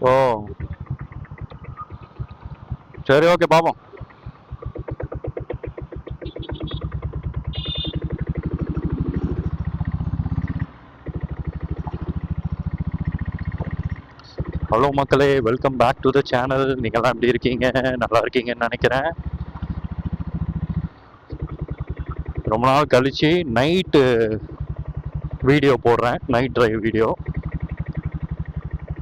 ஓ சரி, ஓகே, பார்ப்போம். ஹலோ மக்களே, welcome back to the channel. நீங்கள்லாம் எப்படி இருக்கீங்க? நல்லா இருக்கீங்கன்னு நினைக்கிறேன். ரொம்ப நாள் கழிச்சு நைட்டு வீடியோ போடுறேன், நைட் டிரைவ் வீடியோ.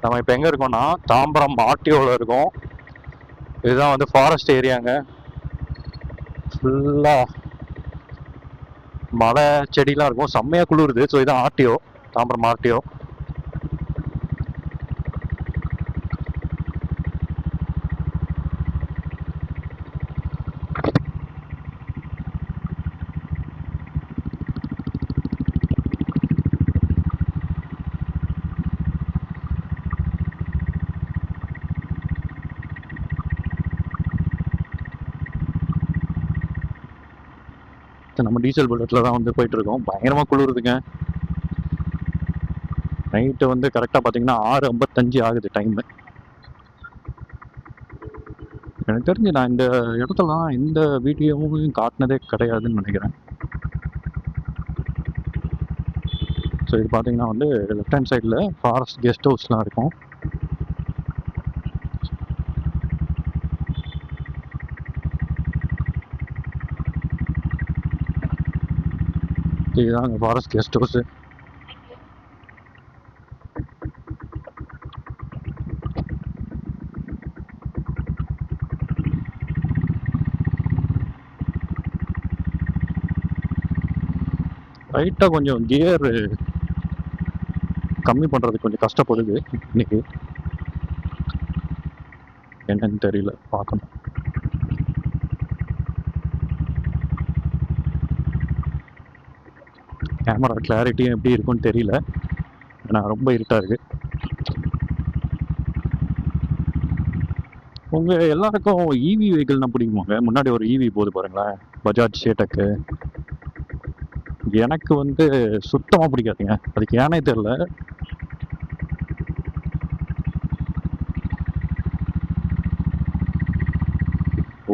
நம்ம இப்போ எங்கே இருக்கோம்னா தாம்பரம் ஆர்டிஓவில் இருக்கோம். இதுதான் வந்து ஃபாரஸ்ட் ஏரியாங்க. ஃபுல்லாக மலை செடிலாம் இருக்கும், செம்மையாக குளிருது. ஸோ இதுதான் ஆர்டிஓ, தாம்பரம் ஆர்டிஓ. நம்ம டீசல் புல்லட்டில் தான் வந்து போயிட்டுருக்கோம். பயங்கரமாக குளிருதுங்க. நைட்டு வந்து கரெக்டாக பார்த்தீங்கன்னா 6:55 ஆகுது டைமு. எனக்கு தெரிஞ்சு நான் இந்த இடத்துலலாம் எந்த வீடியோவும் காட்டினதே கிடையாதுன்னு நினைக்கிறேன். ஸோ இது பார்த்தீங்கன்னா வந்து லெஃப்ட் ஹேண்ட் சைடில் ஃபாரஸ்ட் கெஸ்ட் ஹவுஸ்லாம் இருக்கும். இதுதான் அங்கே ஃபாரஸ்ட் கெஸ்ட் ஹவுஸு. லைட்டாக கொஞ்சம் கியர் கம்மி பண்ணுறதுக்கு கொஞ்சம் கஷ்டப்படுது இன்னைக்கு. என்னன்னு தெரியல, பார்க்கணும். கேமரா கிளாரிட்டியும் எப்படி இருக்குன்னு தெரியல, ஏன்னா ரொம்ப இருட்டாக இருக்குது. உங்கள் எல்லாருக்கும் இவி வெஹிக்கிள்னா பிடிக்குமாங்க? முன்னாடி ஒரு இவி போகுது பாருங்களேன், பஜாஜ் சேட்டக்கு. எனக்கு வந்து சுத்தமாக பிடிக்காதுங்க, அதுக்கு ஏனே தெரில.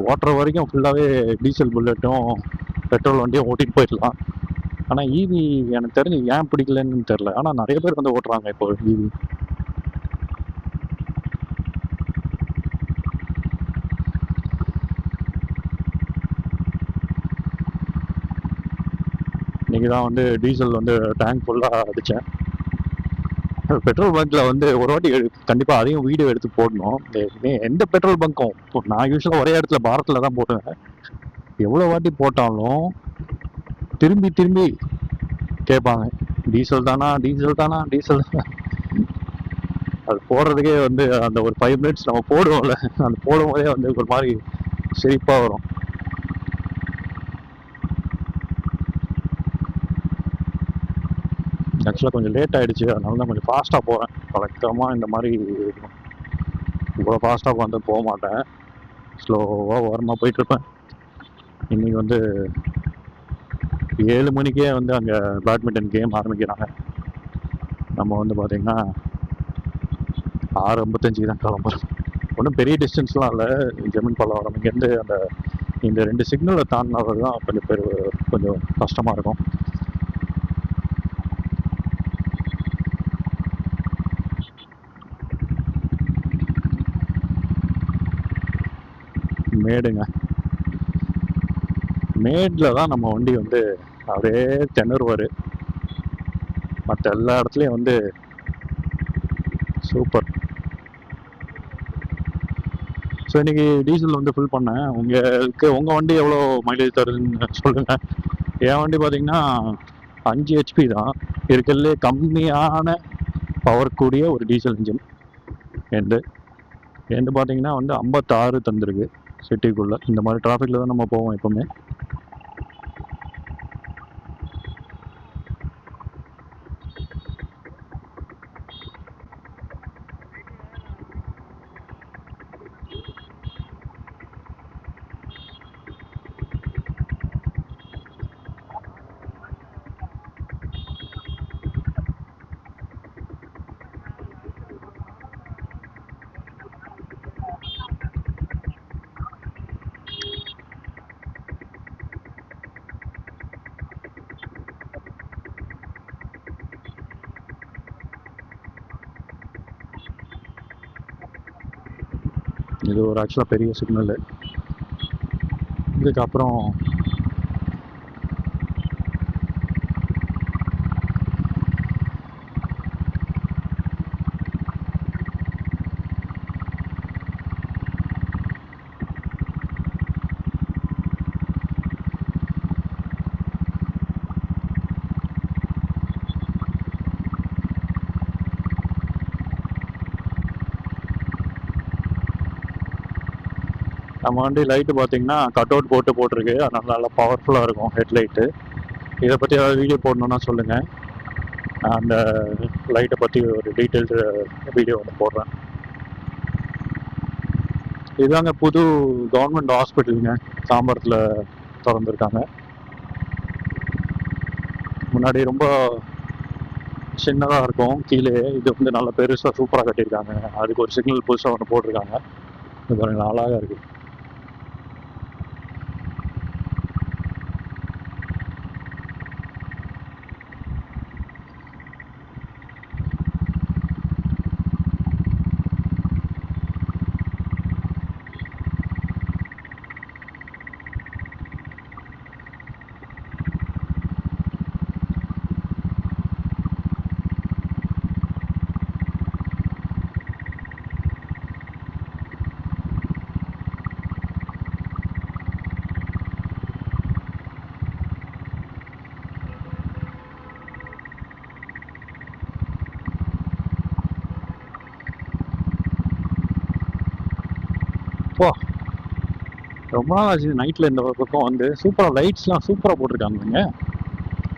ஓட்டுற வரைக்கும் ஃபுல்லாகவே டீசல் புல்லட்டும் பெட்ரோல் வண்டியும் ஓட்டிகிட்டு போயிடலாம். ஆனால் இவி எனக்கு தெரிஞ்சு ஏன் பிடிக்கலன்னு தெரில. ஆனால் நிறைய பேர் வந்து ஓட்டுறாங்க இப்போ இவி. இன்றைக்கி தான் வந்து டீசல் வந்து டேங்க் ஃபுல்லாக அடித்தேன். பெட்ரோல் பங்க்கில் வந்து ஒரு வாட்டி கண்டிப்பாக அதையும் வீடியோ எடுத்து போடணும். எந்த பெட்ரோல் பங்க்கும் இப்போ நான் யூஸ்வலாக ஒரே இடத்துல பாரத்தில் தான் போடுவேன். எவ்வளோ வாட்டி போட்டாலும் திரும்பி திரும்பி கேட்பாங்க, டீசல் தானா, டீசல் தானா, டீசல் தானா. அது போடுறதுக்கே வந்து அந்த ஒரு 5 மினிட்ஸ் நம்ம போடுவோம்ல, அந்த போடும் போதே வந்து ஒரு மாதிரி சிரிப்பாக வரும். ஆக்சுவலாக கொஞ்சம் லேட் ஆகிடுச்சு, அதனால தான் கொஞ்சம் ஃபாஸ்ட்டாக போகிறேன். வழக்கமாக இந்த மாதிரி இவ்வளோ ஃபாஸ்ட்டாக வந்து போக மாட்டேன், ஸ்லோவாக ஓரமாக போயிட்டுருப்பேன். இன்றைக்கி வந்து 7 மணிக்கே வந்து அங்கே பேட்மிண்டன் கேம் ஆரம்பிக்கிறாங்க. நம்ம வந்து பார்த்திங்கன்னா 6:55 தான் கிளம்புறோம். ஒன்றும் பெரிய டிஸ்டன்ஸ்லாம் இல்லை, ஜமீன் பல்லவரம் இங்கேருந்து அந்த இந்த 2 சிக்னலை தாண்டினது தான் கொஞ்சம் கஷ்டமாக இருக்கும். மேடுங்க, மேடில் தான் நம்ம வண்டி வந்து அப்படியே திணறுவார். மற்ற எல்லா இடத்துலையும் வந்து சூப்பர். ஸோ இன்றைக்கி டீசல் வந்து ஃபில் பண்ணேன். உங்கள் வண்டி எவ்வளோ மைலேஜ் தருதுன்னு சொல்லுங்கள். என் வண்டி பார்த்திங்கன்னா 5 HP தான் இருக்கிறதுலே கம்மியான பவர் கூடிய ஒரு டீசல் இன்ஜின். எண்டு பார்த்திங்கன்னா வந்து 56 தந்துருக்கு சிட்டிக்குள்ளே. இந்த மாதிரி டிராஃபிக்கில் தான் நம்ம போவோம் எப்போவுமே. இது ஒரு ஆக்சுவலாக பெரிய சிக்னல். இதுக்கப்புறம் நம்ம வண்டி லைட்டு பார்த்தீங்கன்னா கட் அவுட் போட்டிருக்கு. அதனால நல்லா பவர்ஃபுல்லாக இருக்கும் ஹெட்லைட்டு. இதை பற்றி ஏதாவது வீடியோ போடணுன்னா சொல்லுங்கள். நான் அந்த லைட்டை பற்றி ஒரு டீட்டெயில்டு வீடியோ ஒன்று போடுறேன். இதுதாங்க புது கவர்மெண்ட் ஹாஸ்பிட்டலுங்க, தாம்பரத்தில் திறந்துருக்காங்க. முன்னாடி ரொம்ப சின்னதாக இருக்கும் கீழே, இது வந்து நல்லா பெருசாக சூப்பராக கட்டியிருக்காங்க. அதுக்கு ஒரு சிக்னல் புதுசாக ஒன்று போட்டிருக்காங்க. இது பாருங்க, அழகாக இருக்குது. வா, ரொம்ப நாள் ஆச்சு நைட்டில் இந்த பக்கம் வந்து. சூப்பராக லைட்ஸ்லாம் சூப்பராக போட்டிருக்காங்க.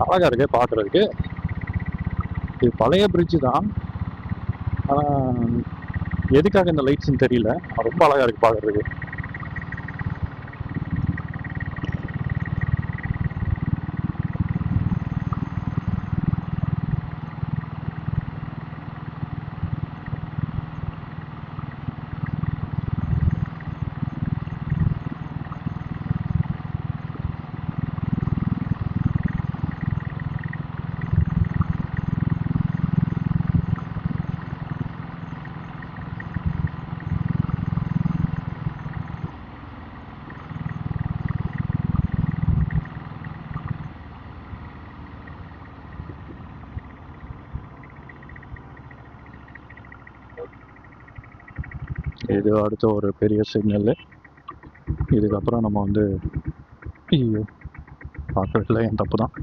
அழகாக இருக்கு பார்க்குறதுக்கு. இது பழைய பிரிட்ஜு தான், ஆனால் எதுக்காக இந்த லைட்ஸ்ன்னு தெரியல. ரொம்ப அழகாக இருக்குது பார்க்குறதுக்கு. இது அடுத்த ஒரு பெரிய சிக்னல். இதுக்கப்புறம் நம்ம வந்து ஐயோ பார்க்கறதுல என் தப்பு தான்.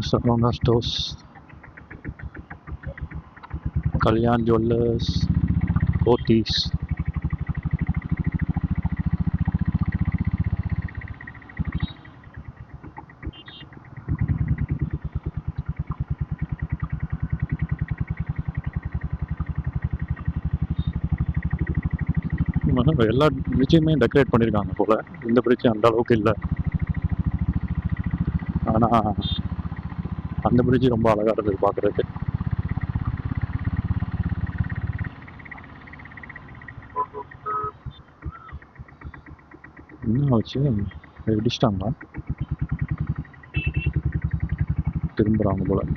Saravana stores, Kalyan jewellers, Pothys. எல்லா பிரிட்ஜையுமே டெக்கரேட் பண்ணியிருக்காங்க போல். இந்த பிரிட்ஜ் அந்த அளவுக்கு இல்லை, ஆனால் அந்த பிரிட்ஜ் ரொம்ப அழகாக இருந்தது பார்க்குறதுக்கு. இன்னும் வச்சு இடிச்சிட்டாங்களா, திரும்புகிறாங்க போல்.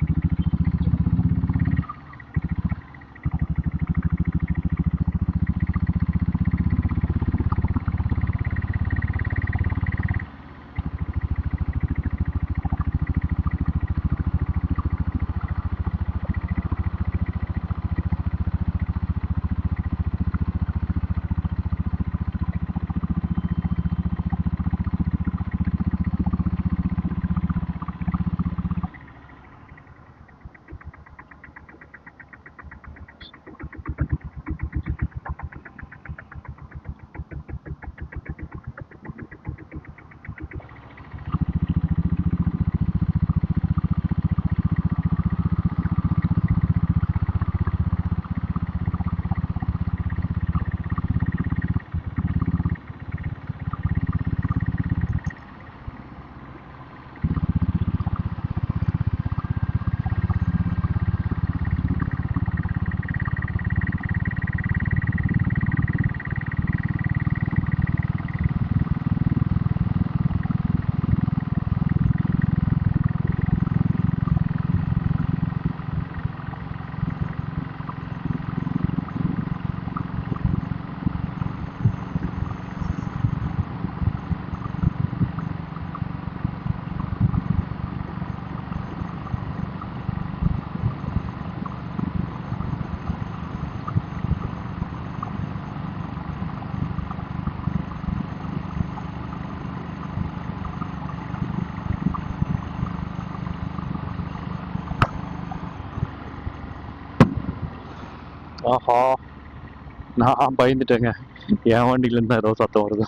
ஆஹா, நான் பயந்துட்டேங்க. என் வண்டியிலேருந்து ஏதோ சத்தம் வருது.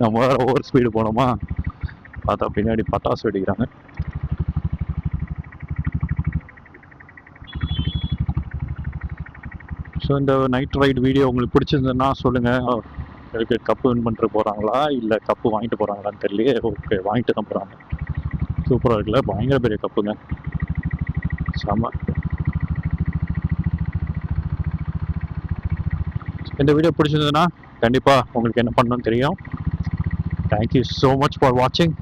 நம்ம வேற ஓவர் ஸ்பீடு போனோமா, பார்த்தா பின்னாடி பட்டாசு வெடிக்கிறாங்க. ஸோ இந்த நைட் ரைடு வீடியோ உங்களுக்கு பிடிச்சிருந்ததுன்னா சொல்லுங்கள். எனக்கு கப்பு வின் பண்ணிட்டு போகிறாங்களா இல்லை கப்பு வாங்கிட்டு போகிறாங்களான்னு தெரியல. ஓகே, வாங்கிட்டு தான் போகிறாங்க. சூப்பராக இருக்குல்ல, பயங்கர பெரிய கப்புங்க, செம்ம. இந்த வீடியோ பிடிச்சிருந்ததுன்னா கண்டிப்பாக உங்களுக்கு என்ன பண்ணணும்னு தெரியும். தேங்க்யூ ஸோ மச் ஃபார் வாட்சிங்.